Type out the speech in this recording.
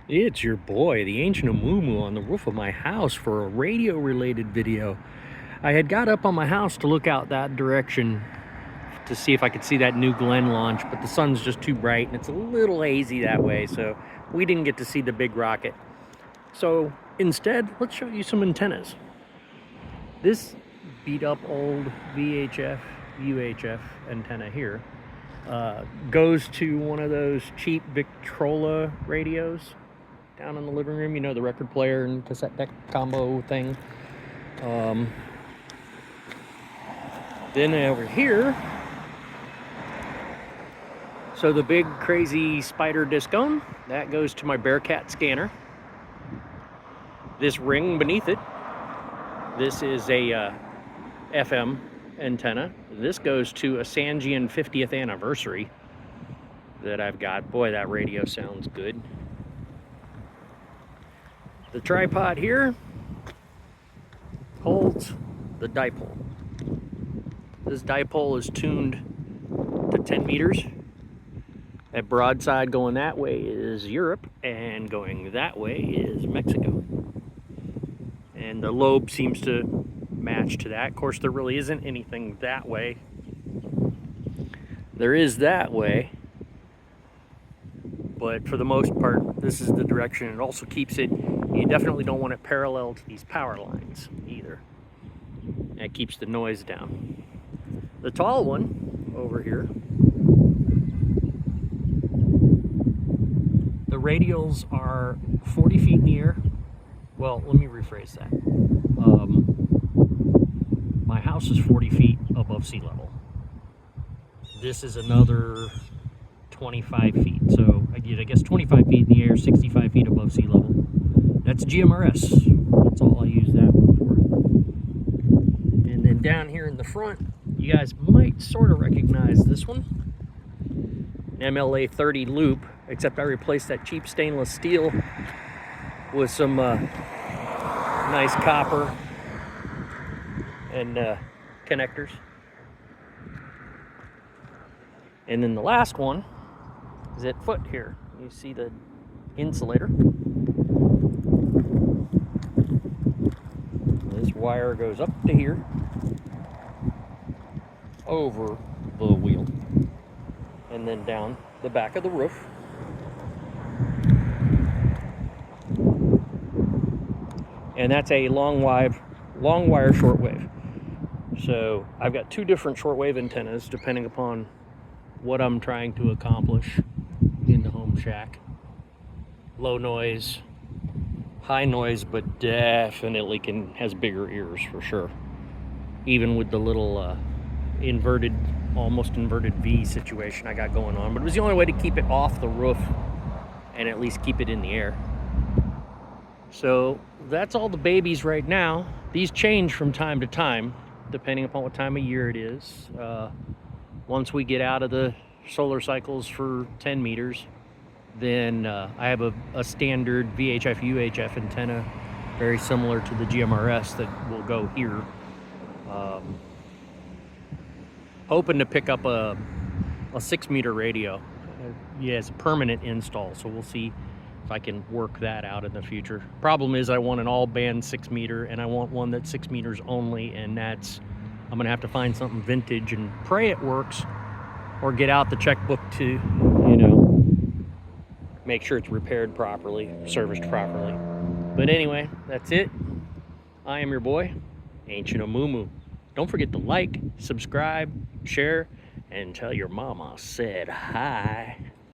It's your boy, the Ancient Amumu, on the roof of my house for a radio-related video. I had got up on my house to look out that direction to see if I could see that New Glenn launch, but the sun's just too bright and it's a little hazy that way, so we didn't get to see the big rocket. So instead, let's show you some antennas. This beat-up old VHF, UHF antenna here goes to one of those cheap Victrola radios down in the living room, you know, the record player and cassette deck combo thing. Then over here, so the big crazy spider discone, that goes to my Bearcat scanner. This ring beneath it, this is a FM antenna. This goes to a Sangean 50th anniversary that I've got. Boy, that radio sounds good. The tripod here holds the dipole. This dipole is tuned to 10 meters. That broadside going that way is Europe, and going that way is Mexico. And the lobe seems to match to that. Of course, there really isn't anything that way. There is that way, but for the most part, this is the direction. It also keeps it, you definitely don't want it parallel to these power lines either. That keeps the noise down. The tall one over here, the radials are 40 feet in the air. Well, let me rephrase that. My house is 40 feet above sea level. This is another 25 feet. So I guess 25 feet in the air, 65 feet above sea level. That's GMRS. That's all I use that one for. And then down here in the front, you guys might sort of recognize this one. An MLA 30 loop, except I replaced that cheap stainless steel with some nice copper and connectors. And then the last one is at foot here. You see the insulator. This wire goes up to here, over the wheel, and then down the back of the roof. And that's a long wire shortwave. So I've got two different shortwave antennas depending upon what I'm trying to accomplish in the home shack. Low noise, high noise, but definitely has bigger ears for sure. Even with the little inverted, almost inverted V situation I got going on. But it was the only way to keep it off the roof and at least keep it in the air. So that's all the babies right now. These change from time to time, depending upon what time of year it is. Once we get out of the solar cycles for 10 meters, then I have a standard VHF UHF antenna, very similar to the GMRS, that will go here. Hoping to pick up a 6-meter radio. Yeah, it's a permanent install, so we'll see if I can work that out in the future. Problem is I want an all-band 6-meter, and I want one that's 6 meters only, and I'm gonna have to find something vintage and pray it works, or get out the checkbook to, you know, make sure it's repaired properly, serviced properly. But anyway, that's it. I am your boy, Ancient Amumu. Don't forget to like, subscribe, share, and tell your mama said hi.